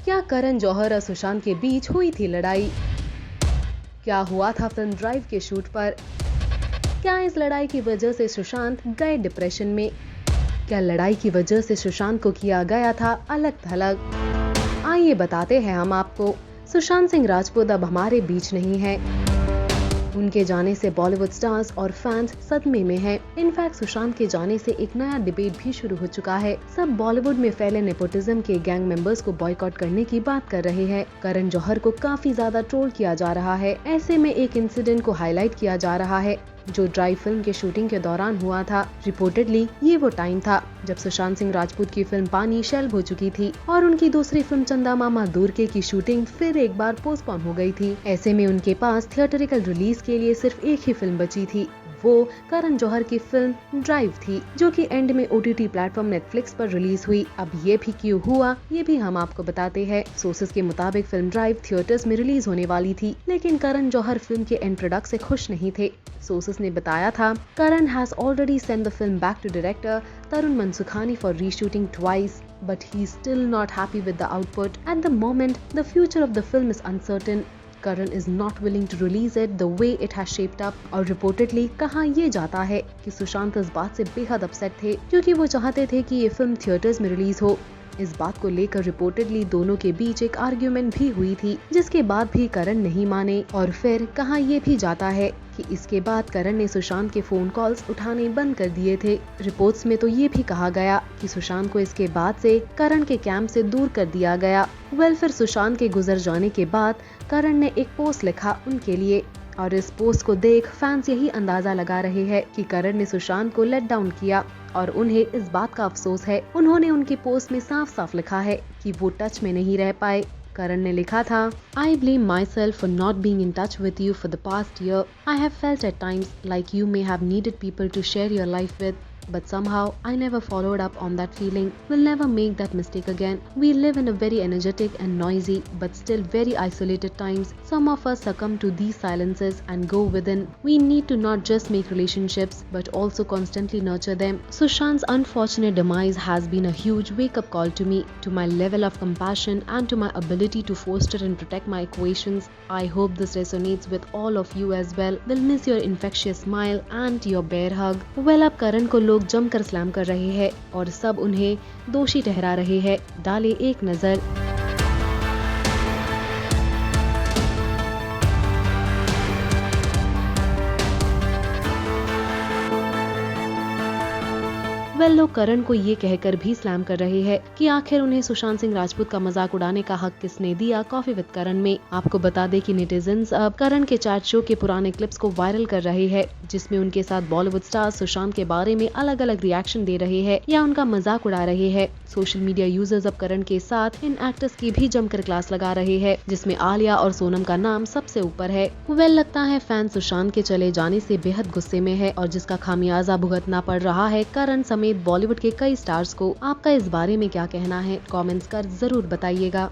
क्या करण जौहर और सुशांत के बीच हुई थी लड़ाई? क्या हुआ था फिल्म ड्राइव के शूट पर? क्या इस लड़ाई की वजह से सुशांत गए डिप्रेशन में? क्या लड़ाई की वजह से सुशांत को किया गया था अलग थलग? आइए बताते हैं हम आपको। सुशांत सिंह राजपूत अब हमारे बीच नहीं है। उनके जाने से बॉलीवुड स्टार्स और फैंस सदमे में हैं। इनफैक्ट सुशांत के जाने से एक नया डिबेट भी शुरू हो चुका है। सब बॉलीवुड में फैले नेपोटिज्म के गैंग मेंबर्स को बॉयकॉट करने की बात कर रहे हैं। करण जौहर को काफी ज्यादा ट्रोल किया जा रहा है। ऐसे में एक इंसिडेंट को हाईलाइट किया जा रहा है जो ड्राइव फिल्म के शूटिंग के दौरान हुआ था। रिपोर्टेडली ये वो टाइम था जब सुशांत सिंह राजपूत की फिल्म पानी शेल्व हो चुकी थी और उनकी दूसरी फिल्म चंदा मामा दूर के की शूटिंग फिर एक बार पोस्टपोन हो गई थी। ऐसे में उनके पास थिएटरिकल रिलीज के लिए सिर्फ एक ही फिल्म बची थी, वो करण जौहर की फिल्म ड्राइव थी, जो कि एंड में OTT प्लेटफॉर्म नेटफ्लिक्स पर रिलीज हुई। अब ये भी क्यों हुआ ये भी हम आपको बताते हैं। सोर्सेज के मुताबिक फिल्म ड्राइव थिएटर्स में रिलीज होने वाली थी, लेकिन करण जौहर फिल्म के एंड प्रोडक्ट से खुश नहीं थे। सोर्सेज ने बताया था Karan has already send the film back to director Tarun Mansukhani for reshooting twice, but he's still not happy with the output. At the moment, the future of the film is uncertain. Karan is not willing to release it the way it has shaped up. और reportedly कहा ये जाता है कि सुशांत इस बात से बेहद अपसेट थे क्योंकि वो चाहते थे कि ये फिल्म थिएटर्स में रिलीज हो। इस बात को लेकर रिपोर्टेडली दोनों के बीच एक आर्ग्यूमेंट भी हुई थी, जिसके बाद भी करण नहीं माने। और फिर कहा ये भी जाता है कि इसके बाद करण ने सुशांत के फोन कॉल्स उठाने बंद कर दिए थे। रिपोर्ट्स में तो ये भी कहा गया कि सुशांत को इसके बाद से करण के कैंप से दूर कर दिया गया। फिर सुशांत के गुजर जाने के बाद करण ने एक पोस्ट लिखा उनके लिए, और इस पोस्ट को देख फैंस यही अंदाजा लगा रहे हैं कि करण ने सुशांत को लेट डाउन किया और उन्हें इस बात का अफसोस है। उन्होंने उनकी पोस्ट में साफ साफ लिखा है कि वो टच में नहीं रह पाए। करण ने लिखा था, I blame myself for not being in touch with you for the past year. I have felt at times like you may have needed people to share your life with. But somehow I never followed up on that feeling. We'll never make that mistake again. We live in a very energetic and noisy but still very isolated times. Some of us succumb to these silences and go within. We need to not just make relationships but also constantly nurture them. Sushant's unfortunate demise has been a huge wake-up call to me, to my level of compassion and to my ability to foster and protect my equations. I hope this resonates with all of you as well. We'll miss your infectious smile and your bear hug. Well, अब करण को लोग जमकर slam कर रहे हैं और सब उन्हें दोषी ठहरा रहे हैं। डाले एक नजर। लोग करण को ये कहकर भी स्लैम कर रहे हैं कि आखिर उन्हें सुशांत सिंह राजपूत का मजाक उड़ाने का हक किसने दिया कॉफी विद करण में। आपको बता दें कि नेटिजन्स अब करण के चैट शो के पुराने क्लिप्स को वायरल कर रहे हैं, जिसमें उनके साथ बॉलीवुड स्टार्स सुशांत के बारे में अलग अलग रिएक्शन दे रहे हैं या उनका मजाक उड़ा रहे हैं। सोशल मीडिया यूजर्स अब करण के साथ इन एक्टर्स की भी जमकर क्लास लगा रहे हैं, जिसमें आलिया और सोनम का नाम सबसे ऊपर है। लगता है फैन सुशांत के चले जाने से बेहद गुस्से में है और जिसका खामियाजा भुगतना पड़ रहा है करण समेत बॉलीवुड के कई स्टार्स को। आपका इस बारे में क्या कहना है? कमेंट्स कर जरूर बताइएगा।